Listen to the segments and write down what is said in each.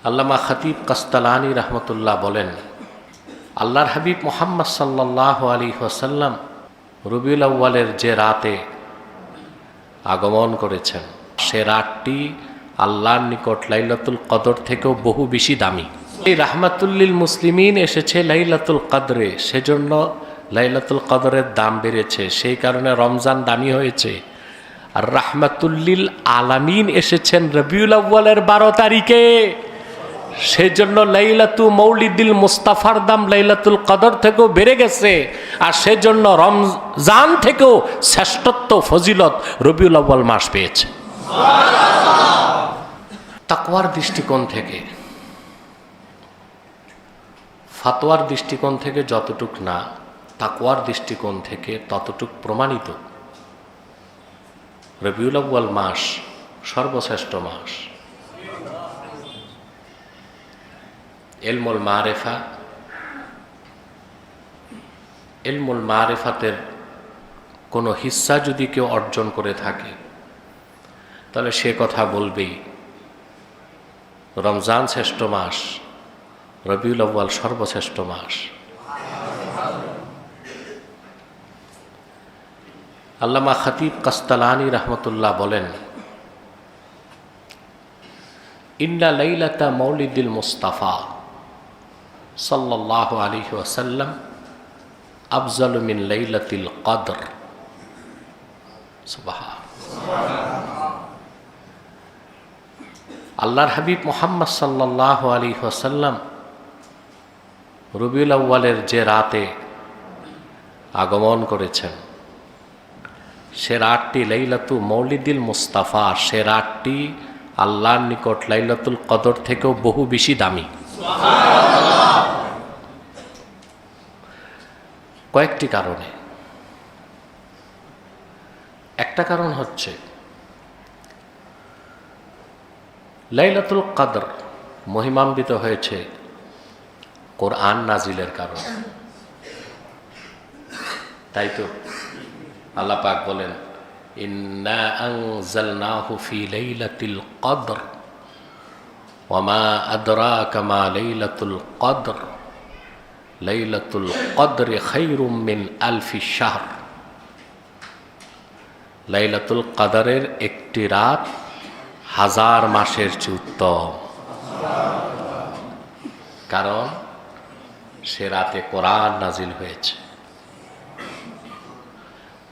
আল্লামা খতিব কাস্তালানি রহমতুল্লাহ বলেন, আল্লাহর হাবিব মুহাম্মদ সাল্লাল্লাহু আলাইহি ওয়াসাল্লাম রবিউল আউয়ালের যে রাতে আগমন করেছেন, সে রাতটি আল্লাহর নিকট লাইলাতুল কদর থেকেও বহু বেশি দামি। এই রাহমাতুল্লিল মুসলিমিন এসেছে লাইলাতুল কদরে, সেজন্য লাইলাতুল কদরের দাম বেড়েছে, সেই কারণে রমজান দামি হয়েছে। আর রাহমাতুল্লিল আলামিন এসেছেন রবিউল আউয়ালের 12 তারিখে, সেজন্য লাইলাতু মৌলিদিল মুস্তাফার দাম লাইলাতুল কদর থেকেও বেড়ে গেছে। আর সেজন্য রমজান থেকেও শ্রেষ্ঠত্ব ফজিলত রবিউল আউয়াল মাস পেয়েছে। তাকওয়ার দৃষ্টিকোণ থেকে, ফাতোয়ার দৃষ্টিকোণ থেকে যতটুক না, তাকওয়ার দৃষ্টিকোণ থেকে ততটুক প্রমাণিত রবিউল আউয়াল মাস সর্বশ্রেষ্ঠ মাস। ইলমুল মারিফা, ইলমুল মারিফাতের কোনো হিস্সা যদি কেউ অর্জন করে থাকে, তাহলে সে কথা বলবেই রমজান শ্রেষ্ঠ মাস, রবিউল আউয়াল সর্বশ্রেষ্ঠ মাস। আল্লামা খতিব কাস্তালানি রহমতুল্লাহ বলেন, ইন্না লাইলাতা মৌলিদিল মুস্তাফা সাল্লাল্লাহু আলাইহি ওয়াসাল্লাম আফজালু মিন লাইলাতিল কদর। আল্লাহর হাবিব মুহাম্মদ সাল্লাল্লাহু আলাইহি ওয়াসাল্লাম রবিউল আউয়ালের যে রাতে আগমন করেছেন, সে রাতটি লাইলাতু মৌলিদিল মুস্তাফা, সে রাতটি আল্লাহর নিকট লাইলাতুল কদর থেকেও বহু বেশি দামি। কয়েকটি কারণে। একটা কারণ হচ্ছে লাইলাতুল কদর মহিমান্বিত হয়েছে কোরআন নাজিলের কারণে। তাই তো আল্লাহ পাক বলেন, ইন্না আনজালনাহু ফি লাইলাতিল কদর ওয়া মা আদরাকা মা লাইলাতুল কদর লাইলাতুল কদরি খায়রুম মিন আলফি শাহর। লাইলাতুল কদরের একটি রাত 1000 মাসের চেয়ে উত্তম, কারণ সে রাতে কোরআন নাজিল হয়েছে।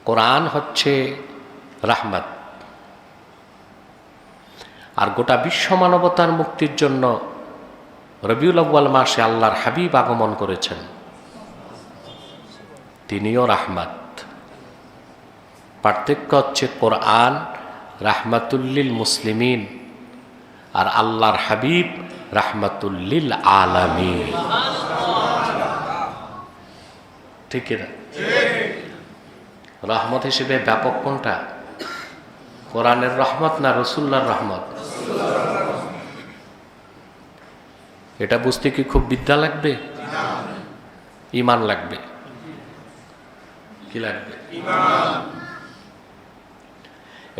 কোরআন হচ্ছে রাহমাত, আর গোটা বিশ্ব মানবতার মুক্তির জন্য রবিউল আউয়াল মাসে আল্লাহর হাবিব আগমন করেছেন, তিনিও রাহমাত। পার্থক্য হচ্ছে কোরআন রাহমাতুল্লিল মুসলিমিন আর আল্লাহর হাবিব রাহমাতুল্লিল আলামিন। ঠিক না? রহমত হিসেবে ব্যাপক কোনটা? কোরআনের রহমত না রাসূলুল্লাহর রহমত? এটা বুঝতে কি খুব বিদ্যা লাগবে? ঈমান লাগবে। কি লাগবে? ঈমান।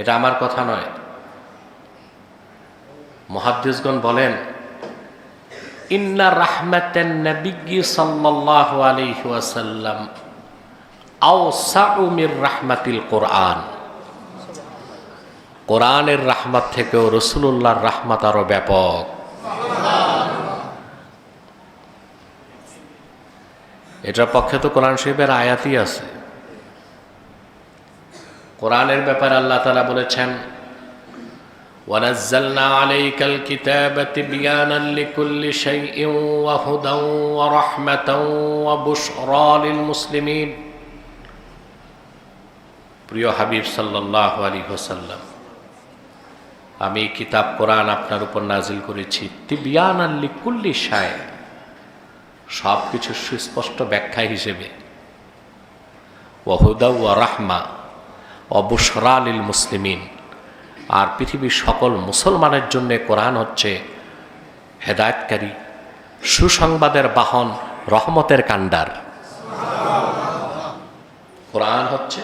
এটা আমার কথা নয়, মুহাদ্দিসগণ বলেন, ইন্না রাহমাতান নবিয়্যি সাল্লাল্লাহু আলাইহি ওয়াসাল্লাম আওসাউ মির রাহমাতিল কোরআন। কোরআনের রাহমাত থেকেও রাসূলুল্লাহর রাহমাত আরো ব্যাপক। এটার পক্ষে তো কোরআন শরীফের আয়াতই আছে। কোরআনের ব্যাপারে আল্লাহ তাআলা বলেছেন, ওয়ানাজ্জালনা আলাইকাল কিতাবা তিবয়ানান লিকুল্লি শাইইন ওয়া হুদান ওয়া রাহমাতান ওয়া বুশরা লিল মুসলিমিন। প্রিয় হাবিব সাল্লাল্লাহু আলাইহি ওয়াসাল্লাম, আমি কিতাব কোরআন আপনার উপর নাজিল করেছি তিবয়ানান লিকুল্লি শাই, সব কিছু সুস্পষ্ট ব্যাখ্যা হিসেবে, ওয়া হুদা ওয়া রাহমা ওয়া বুশরা লিল মুসলিমিন, আর পৃথিবীর সকল মুসলমানের জন্য কোরআন হচ্ছে হেদায়েতকারী, সুসংবাদের বাহন, রহমতের কাণ্ডার। কোরআন হচ্ছে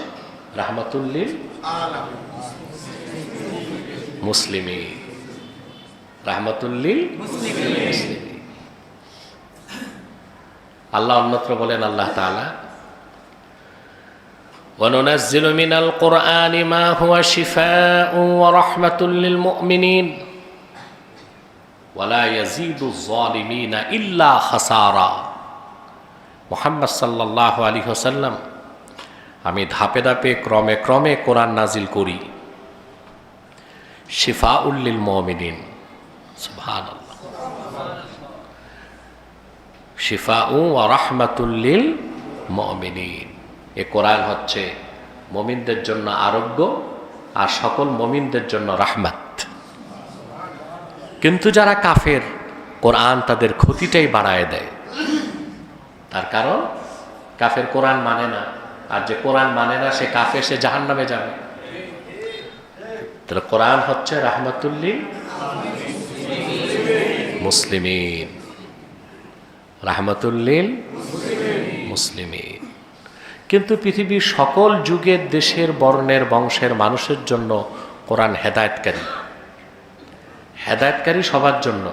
রাহমাতুল লিল মুসলিমিন। রাহমাতুল লিল মুসলিমিন। আল্লাহ অন্যত্র বলেন, আল্লাহ তাআলা وَنُنَزِّلُ مِنَ الْقُرْآنِ مَا هُوَ شِفَاءٌ وَرَحْمَةٌ لِّلْمُؤْمِنِينَ وَلَا يَزِيدُ الظَّالِمِينَ إِلَّا خَسَارًا। মুহাম্মদ সাল্লাল্লাহু আলাইহি ওয়াসাল্লাম, আমি ধাপে ধাপে ক্রমে ক্রমে কোরআন নাজিল করি, শিফাউল লিল মুমিনিন। সুবহানাল্লাহ। শিফাউ ওয়া রাহমাতুল লিল মুমিনিন। এ কোরআন হচ্ছে মুমিনদের জন্য আরোগ্য আর সকল মুমিনদের জন্য রাহমাত। কিন্তু যারা কাফের, কোরআন তাদের ক্ষতিটাই বাড়ায় দেয়। তার কারণ কাফের কোরআন মানে না, আর যে কোরআন মানে না সে কাফের, সে জাহান্নামে যাবে। তাহলে কোরআন হচ্ছে রাহমাতুল লিল মুসলিমিন, রাহমাতুল লিল মুসলিমিন। কিন্তু পৃথিবীর সকল যুগের, দেশের, বর্ণের, বংশের মানুষের জন্য কোরআন হেদায়েতকারী। হেদায়েতকারী সবার জন্য,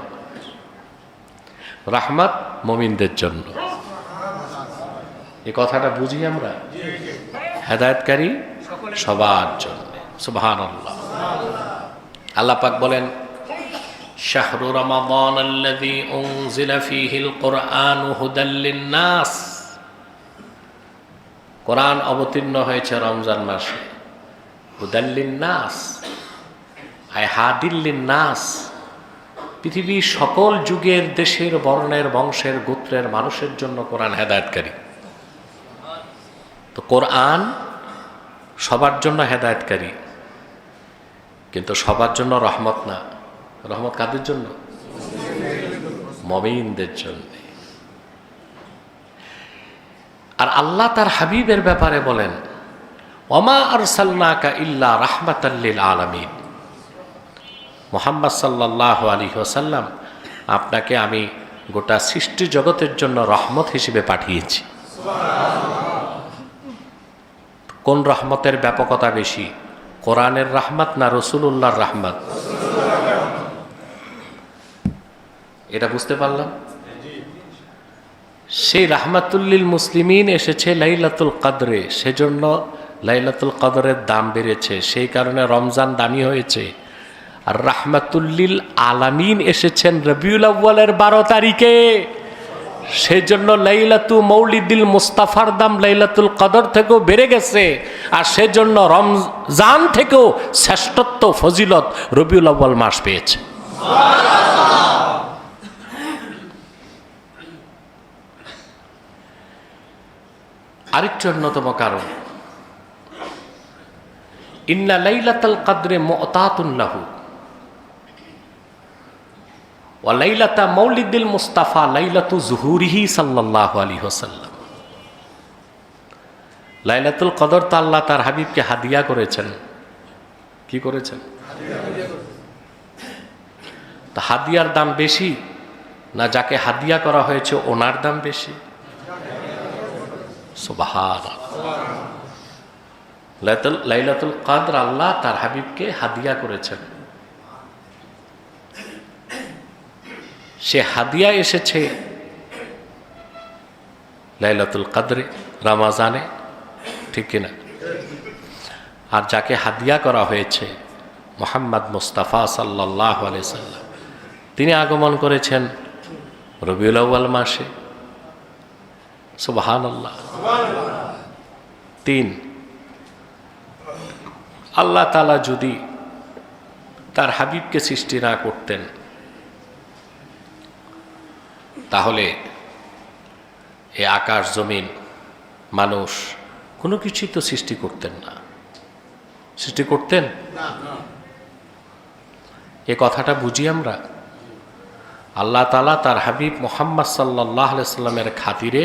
রাহমাত মুমিনদের জন্য। এই কথাটা বুঝি আমরা? হেদায়েতকারী সবার জন্য। সুবহানাল্লাহ। আল্লাহ পাক বলেন, শাহরু রমাদান আল্লাযী উনজিলা ফীহিল কুরআনু হুদাল লিন-নাস। কোরআন অবতীর্ণ হয়েছে রমজান মাসে। হুদাল লিন-নাস আই হাদিল লিন-নাস। পৃথিবীর সকল যুগের, দেশের, বর্ণের, বংশের, গোত্রের মানুষের জন্য কোরআন হেদায়েতকারী। তো কোরআন সবার জন্য হেদায়েতকারী, কিন্তু সবার জন্য রহমত না। রহমত কাদের জন্য? মুমিনদের জন্য। আর আল্লাহ তার হাবিবের ব্যাপারে বলেন, ওমা আরসালনাকা ইল্লা রাহমাতাল লিল আলামিন। মুহাম্মদ সাল্লাল্লাহু আলাইহি ওয়াসাল্লাম, আপনাকে আমি গোটা সৃষ্টি জগতের জন্য রহমত হিসেবে পাঠিয়েছি। কোন রহমতের ব্যাপকতা বেশি, কোরআনের রহমত না রাসূলুল্লাহর রহমত? এটা বুঝতে পারলাম। সেই রাহমাতুল লিল মুসলিমিন এসেছে লাইলাতুল কদরে, সেজন্য লাইলাতুল কদরের দাম বেড়েছে, সেই কারণে রমজান দামি হয়েছে। আর রাহমাতুল লিল আলামিন এসেছেন রবিউল আউয়ালের 12 তারিখে, সেজন্য লাইলাতু মৌলিদিল মুস্তাফার দাম লাইলাতুল কদর থেকেও বেড়ে গেছে। আর সেজন্য রমজান থেকেও শ্রেষ্ঠত্ব, ফজিলত রবিউল আউয়াল মাস পেয়েছে। আরেকটি অন্যতম কারণ, ইন্না লাইলাতুল কদরে মুতাতুন লাহু ওয়া লাইলাতা মাউলিদিল মুস্তাফা লাইলাতু যুহুরিহি সাল্লাল্লাহু আলাইহি ওয়াসাল্লাম। লাইলাতুল কদর তো আল্লাহ তার হাবিবকে হাদিয়া করেছেন। কি করেছেন? তা হাদিয়ার দাম বেশি না যাকে হাদিয়া করা হয়েছে ওনার দাম বেশি? সুবহানাল্লাহ। লাইলাতুল কদর আল্লাহ তার হাবিবকে হাদিয়া করেছেন। সে হাদিয়া এসেছে লাইলাতুল কদরে, রমজানে, ঠিক কিনা? আর যাকে হাদিয়া করা হয়েছে মুহাম্মদ মুস্তাফা সাল্লাল্লাহু আলাইহি সাল্লাম, তিনি আগমন করেছেন রবিউল আউয়াল মাসে। সুবহানাল্লাহ। 3, আল্লাহ তাআলা যদি তার হাবিবকে সৃষ্টি না করতেন, তাহলে এই আকাশ, জমিন, মানুষ কোনো কিছুই তো সৃষ্টি করতেন না। সৃষ্টি করতেন? এ কথাটা বুঝি আমরা। আল্লাহ তাআলা তার হাবিব মুহাম্মদ সাল্লাল্লাহু আলাইহি সাল্লামের খাতিরে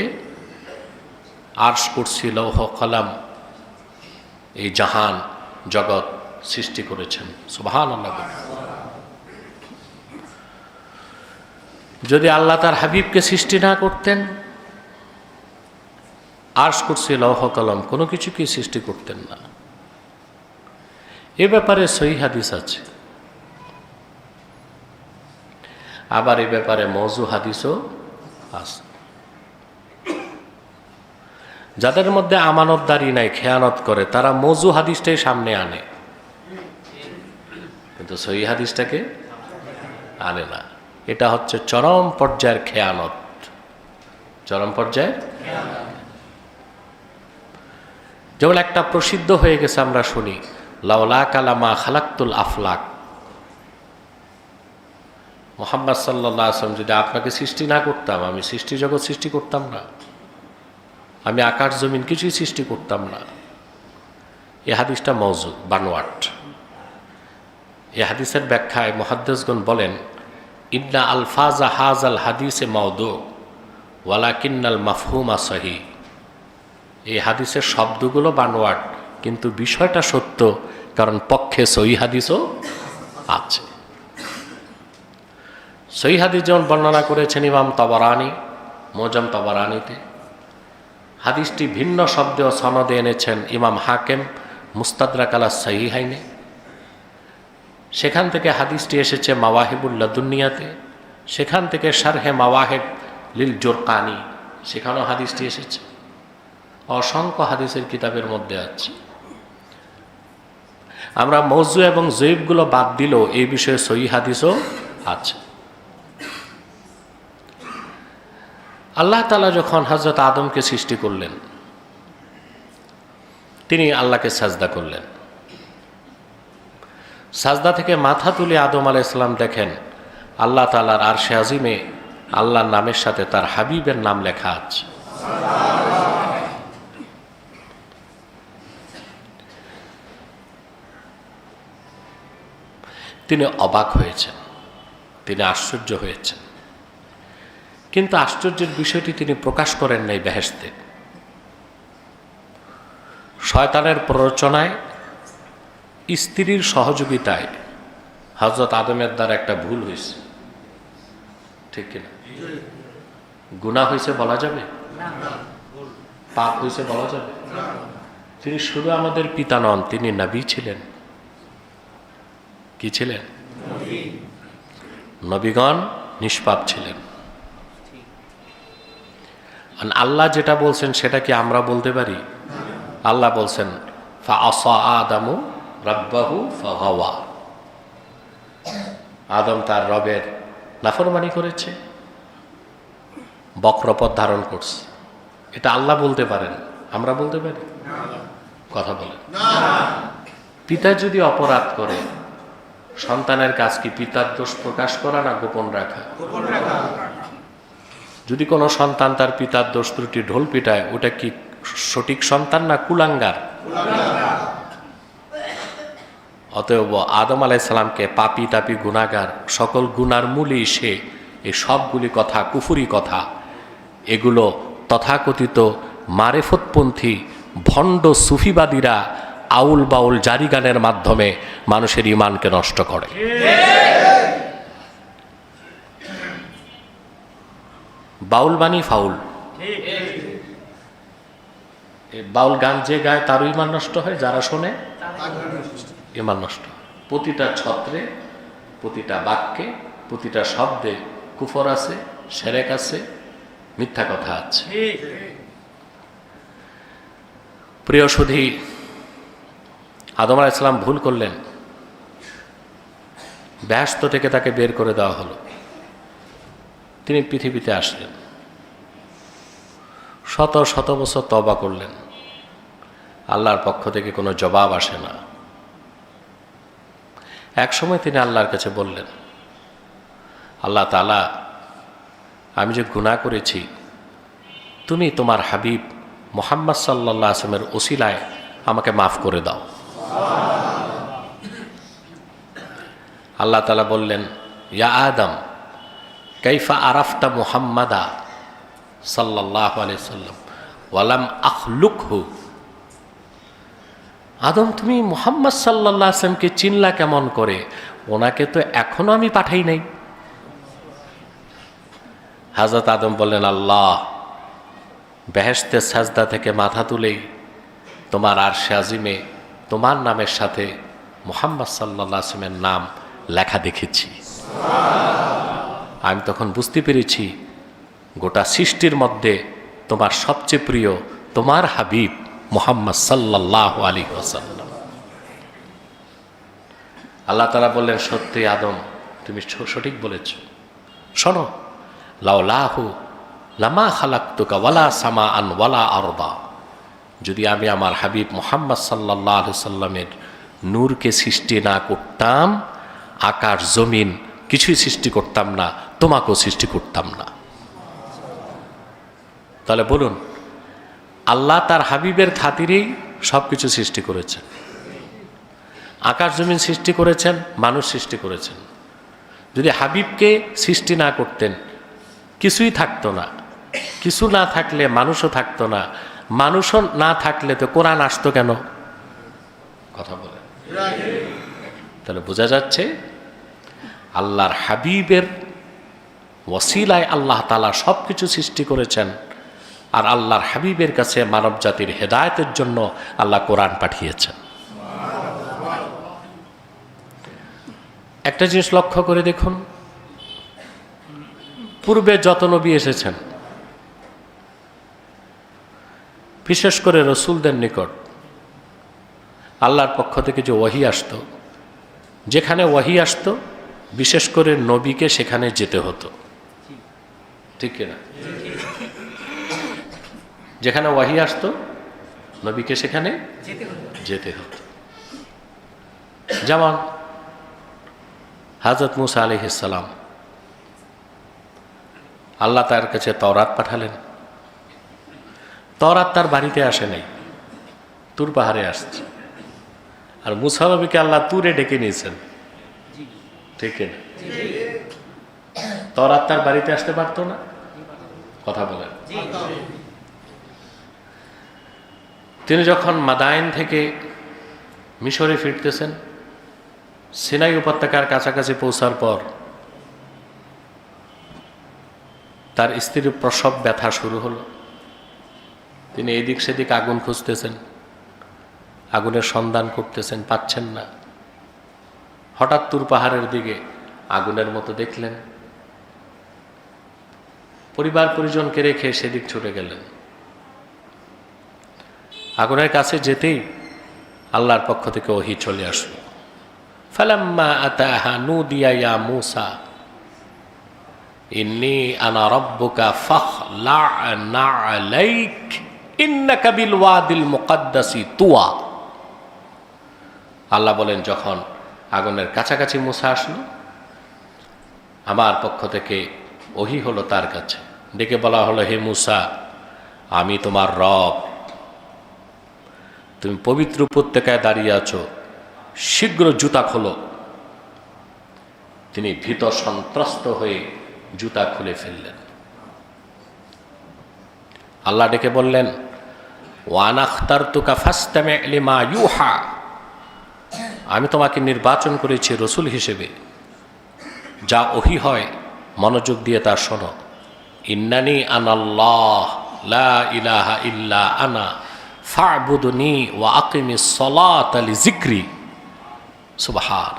আরশ, কুরসি, লৌহ, কলম, এই জাহান জগৎ সৃষ্টি করেছেন। সুবহানাল্লাহ। যদি আল্লাহ তার হাবিবকে সৃষ্টি না করতেন, আরশ, কুরসি, লৌহ, কলম কোনো কিছুকে সৃষ্টি করতেন না। এ ব্যাপারে সহিহ হাদিস আছে। আবার এই ব্যাপারে মওযু হাদিসও আছে। যাদের মধ্যে আমানতদারি নাই, খেয়ানত করে, তারা মওযু হাদিসটাই সামনে আনে, কিন্তু সহিহ হাদিসটাকে আনে না। এটা হচ্ছে চরম পর্যায়ের খেয়ানত, চরম পর্যায়ে। যেমন একটা প্রসিদ্ধ হয়ে গেছে, আমরা শুনি লাউলা কালামা খালাক্তুল আফলাক, মুহাম্মদ সাল্লাল্লাহু আলাইহি ওয়াসাল্লাম যদি আপনাকে সৃষ্টি না করতাম, আমি সৃষ্টি জগৎ সৃষ্টি করতাম না, আমি আকাশ জমিন কিছুই সৃষ্টি করতাম না। এই হাদিসটা মওযু, বানোয়াট। এই হাদিসের ব্যাখ্যায় মুহাদ্দিসগণ বলেন, ইন্না আলফাজা হাজাল হাদিসে মাউদু ওয়ালাকিন্নাল মাফহুমা সহিহ। এই হাদিসের শব্দগুলো বানোয়াট, কিন্তু বিষয়টা সত্য, কারণ পক্ষে সহিহ হাদিসও আছে। সহিহ হাদিস যেমন বর্ণনা করেছেন ইমাম তাবারানী, মুজাম তাবারানীতে। হাদিসটি ভিন্ন শব্দে ও সনদে এনেছেন ইমাম হাকিম মুস্তাদরাক আলা সহিহাইনে। সেখান থেকে হাদিসটি এসেছে মাওয়াহিবুল লাদুনিয়াতে, সেখান থেকে শারহে মাওয়াহিব লিল জুরকানি, সেখানেও হাদিসটি এসেছে। অসংখ্য হাদিসের কিতাবের মধ্যে আছে। আমরা মওযু এবং জয়ীফগুলো বাদ দিলেও এই বিষয়ে সহিহ হাদিসও আছে। আল্লাহ তাআলা যখন হযরত আদমকে সৃষ্টি করলেন, তিনি আল্লাহকে সাজদা করলেন। সাজদা থেকে মাথা তুলে আদম আলাইহিস সালাম দেখেন আল্লাহ তাআলার আরশে আজিমে আল্লাহর নামের সাথে তার হাবিবের নাম লেখা আছে। তিনি অবাক হয়েছেন, তিনি আশ্চর্য হয়েছেন, কিন্তু আশ্চর্যের বিষয়টি তিনি প্রকাশ করেন নাই বেহেশতে। শয়তানের প্ররোচনায়, স্ত্রীর সহযোগিতায় হযরত আদমের দ্বারা একটা ভুল হয়েছে, ঠিক কিনা? গুনাহ হয়েছে বলা যাবে? পাপ হয়েছে বলা যাবে? তিনি শুধু আমাদের পিতা নন, তিনি নবী ছিলেন। কি ছিলেন? নবীগণ নিষ্পাপ ছিলেন। আল্লাহ যেটা বলছেন সেটা কি আমরা বলতে পারি? আল্লাহ বলছেন ফাআসা আদামু রাব্বাহু ফাগাওয়া, আদম তার রবের নাফরমানি করেছে, বক্রপথ ধারণ করছে। এটা আল্লাহ বলতে পারেন, আমরা বলতে পারি? কথা বলেন। পিতা যদি অপরাধ করে, সন্তানের কাজ কি পিতার দোষ প্রকাশ করা না গোপন রাখা? যদি কোনো সন্তান তার পিতার দোষ ত্রুটি ঢোল পিটায়, ওটা কি সঠিক সন্তান না কুলাঙ্গার? অতএব আদম আলাইহিস সালামকে পাপী তাপী গুনাহগার, সকল গুনার মূলই সে। এই সবগুলি কথা কুফরি কথা, এগুলো তথাকথিত মারেফতপন্থী ভণ্ড সুফিবাদীরা আউল বাউল জারি গানের মাধ্যমে মানুষের ঈমানকে নষ্ট করে। বাউল বাণী ফাউল, বাউল গান যে গায় তারও ঈমান নষ্ট হয়, যারা শোনে ঈমান নষ্ট। প্রতিটা ছত্রে, প্রতিটা বাক্যে, প্রতিটা শব্দে কুফর আছে, শিরক আছে, মিথ্যা কথা আছে। প্রিয় সুধী, আদম আলাইহিস সালাম ভুল করলেন, বেহেশত থেকে তাকে বের করে দেওয়া হলো। তিনি পৃথিবীতে আসলেন, শত শত বছর তওবা করলেন, আল্লাহর পক্ষ থেকে কোনো জবাব আসে না। এক সময় তিনি আল্লাহর কাছে বললেন, আল্লাহ তাআলা, আমি যে গুনাহ করেছি, তুমি তোমার হাবিব মুহাম্মদ সাল্লাল্লাহু আলাইহি ওয়াসাল্লামের ওসিলায় আমাকে মাফ করে দাও। আল্লাহ তাআলা বললেন, ইয়া আদম কাইফা আরাফতা মুহাম্মাদা সাল্লাল্লাহু আলাইহি ওয়াসাল্লাম ওয়ালাম আখলুকহু। আদম, তুমি মুহাম্মদ সাল্লাল্লাহু আলাইহি ওয়াসাল্লামকে চিনলা কেমন করে? ওনাকে তো এখনো আমি পাঠাই নাই। হযরত আদম বললেন, আল্লাহ, বেহেশতের সাজদা থেকে মাথা তুলেই তোমার আরশে আজিমে তোমার নামের সাথে মুহাম্মদ সাল্লাল্লাহু আলাইহি ওয়াসাল্লামের নাম লেখা দেখেছি। আমি তখন বুঝতে পেরেছি গোটা সৃষ্টির মধ্যে তোমার সবচেয়ে প্রিয় তোমার হাবিব মুহাম্মদ সাল্লাল্লাহু আলাইহি ওয়াসাল্লাম। আল্লাহ তাআলা বললেন, সত্যি আদম, তুমি সঠিক বলেছ। শোনো, লাউলাহু লামা খালাকতুকা ওয়ালা সামাআন ওয়ালা আরদা, যদি আমি আমার হাবিব মুহাম্মদ সাল্লাল্লাহু আলাইহি সাল্লামের নূরকে সৃষ্টি না করতাম, আকাশ জমিন কিছুই সৃষ্টি করতাম না, তোমাকেও সৃষ্টি করতাম না। তাহলে বলুন, আল্লাহ তার হাবিবের খাতিরেই সব কিছু সৃষ্টি করেছেন। আকাশ জমিন সৃষ্টি করেছেন, মানুষ সৃষ্টি করেছেন। যদি হাবিবকে সৃষ্টি না করতেন কিছুই থাকতো না। কিছু না থাকলে মানুষও থাকতো না, মানুষও না থাকলে তো কোরআন আসতো কেন? কথা বলে। তাহলে বোঝা যাচ্ছে আল্লাহর হাবিবের ওসিলায় আল্লাহ তাআলা সব কিছু সৃষ্টি করেছেন, আর আল্লাহর হাবিবের কাছে মানব জাতির হেদায়েতের জন্য আল্লাহ কোরআন পাঠিয়েছেন। একটা জিনিস লক্ষ্য করে দেখুন, পূর্বে যত নবী এসেছেন, বিশেষ করে রসুলদের নিকট আল্লাহর পক্ষ থেকে যে ওহী আসতো, যেখানে ওহী আসতো বিশেষ করে নবীকে সেখানে যেতে হতো, ঠিক কিনা? যেখানে ওহী আসতো নবীকে সেখানে যেতে হতো। যেমন হযরত মুসা আলাইহিস সালাম, আল্লাহ তার কাছে তাওরাত পাঠালেন। তাওরাত তার বাড়িতে আসে নাই, তুর পাহাড়ে আসছে। আর মুসা নবীকে আল্লাহ তুরে ডেকে নিয়েছেন, ঠিক না? তাওরাত তার বাড়িতে আসতে পারতো না? কথা বলেন। তিনি যখন মাদায়েন থেকে মিশরে ফিরতেছেন, সিনাই উপত্যকার কাছাকাছি পৌঁছার পর তার স্ত্রীর প্রসব ব্যথা শুরু হলো। তিনি এদিক সেদিক আগুন খুঁজতেছেন, আগুনের সন্ধান করতেছেন, পাচ্ছেন না। হঠাৎ তুর পাহাড়ের দিকে আগুনের মতো দেখলেন, পরিবার পরিজনকে রেখে সেদিক ছুটে গেলেন। আগুনের কাছে যেতেই আল্লাহর পক্ষ থেকে ওহী চলে আসলো। ফালাম্মা আতাহা নুদিয়া ইয়া মূসা ইন্নী আনা রাব্বুকা ফাখলা'না আলাইক ইন্নাকা বিল ওয়াদিল মুকাদ্দাসি তুয়া। আল্লাহ বলেন, যখন আগুনের কাছাকাছি মূসা আসলো, আমার পক্ষ থেকে ওহী হলো তার কাছে, ডেকে বলা হলো, হে মূসা, আমি তোমার রব, তুমি পবিত্র উপত্যকায় দাঁড়িয়ে আছো, শীঘ্র জুতা খোলো। তিনি ভীত সন্ত্রস্ত হয়ে জুতা খুলে ফেললেন। আল্লাহ ডেকে বললেন, ওয়ানা আখতারতুকা ফাসতামি' লিমা ইউহা, আমি তোমাকে নির্বাচন করেছি রসুল হিসেবে, যা ওহী হয় মনোযোগ দিয়ে তা শোনো। ইন্নানি আনাল্লাহ লা ইলাহা ইল্লা আনা ফা'বুদনি ওয়া আকিমিস সালাতা লিযিকরি। সুবহান।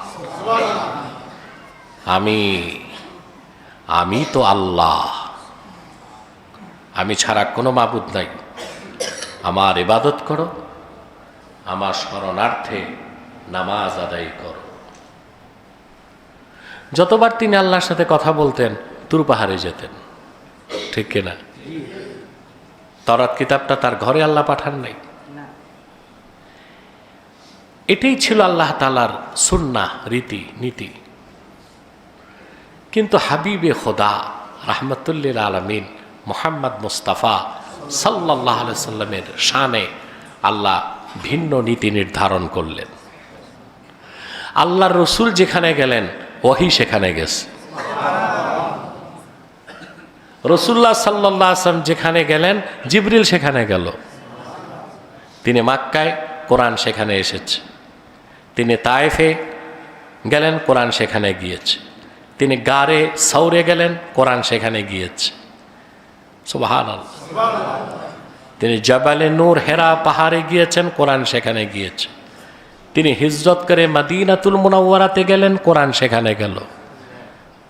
আমি তো আল্লাহ, আমি ছাড়া কোনো মাবুদ নাই, আমার ইবাদত করো, আমার শরণার্থে নামাজ আদায় করো। যতবার তিনি আল্লাহর সাথে কথা বলতেন তুর পাহাড়ে যেতেন, ঠিক কিনা? তাওরাত কিতাবটা তার ঘরে আল্লাহ পাঠান নাই। এটাই ছিল আল্লাহ তাআলার সুন্নাহ, রীতি নীতি। কিন্তু হাবিবে খোদা রাহমাতুল লিল আলামিন মুহাম্মদ মুস্তাফা সাল্লাল্লাহু আলাইহি সাল্লামের শানে আল্লাহ ভিন্ন নীতি নির্ধারণ করলেন। আল্লাহর রসুল যেখানে গেলেন ওহী সেখানে গেছে। রাসূলুল্লাহ সাল্লাল্লাহু আলাইহি ওয়াসাল্লাম যেখানে গেলেন জিবরিল সেখানে গেল। তিনি মক্কায়, কোরআন সেখানে এসেছে। তিনি তায়েফে গেলেন, কোরআন সেখানে গিয়েছে। তিনি গারে সৌরে গেলেন, কোরআন সেখানে গিয়েছে। সুবহানাল্লাহ। তিনি জাবালে নূর হেরা পাহাড়ে গিয়েছেন, কোরআন সেখানে গিয়েছে। তিনি হিজরত করে মদিনাতুল মুনাওয়ারাতে গেলেন, কোরআন সেখানে গেল।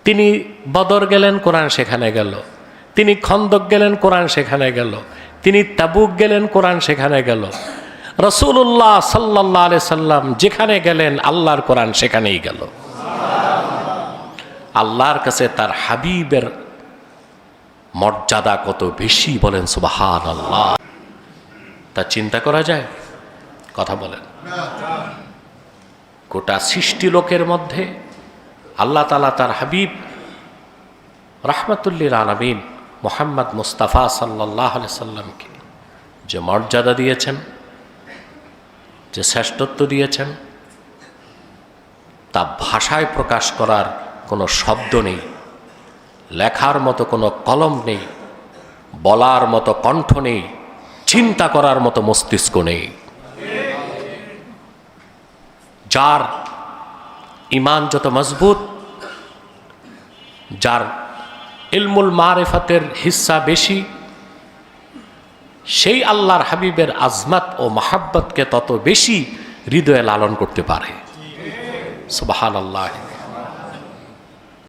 তিনি বদর গেলেন, কোরআন সেখানে গেল। তিনি খন্দক গেলেন, কোরআন সেখানে গেল। তিনি তাবুক গেলেন, কোরআন সেখানে গেল। রাসূলুল্লাহ সাল্লাল্লাহু আলাইহি সাল্লাম যেখানে গেলেন আল্লাহর কোরআন সেখানেই গেল। আল্লাহর কাছে তার হাবিবের মর্যাদা কত বেশি, বলেন সুবহানাল্লাহ। তা চিন্তা করা যায়? কথা বলেন। গোটা সৃষ্টি লোকের মধ্যে আল্লাহ তাআলা তার হাবিব রাহমাতুল লিল আলামিন মুহাম্মদ মুস্তাফা সাল্লাল্লাহু আলাইহি সাল্লামকে যে মর্যাদা দিয়েছেন, যে শ্রেষ্ঠত্ব দিয়েছেন, তা ভাষায় প্রকাশ করার কোনো শব্দ নেই, লেখার মতো কোনো কলম নেই, বলার মতো কণ্ঠ নেই, চিন্তা করার মতো মস্তিষ্ক নেই। যার ঈমান যত মজবুত, যার ইলমুল মারিফাতের হিস্সা বেশি, সেই আল্লাহর হাবিবের আজমত ও মাহাব্বতকে তত বেশি হৃদয়ে লালন করতে পারে। সুবহানাল্লাহ।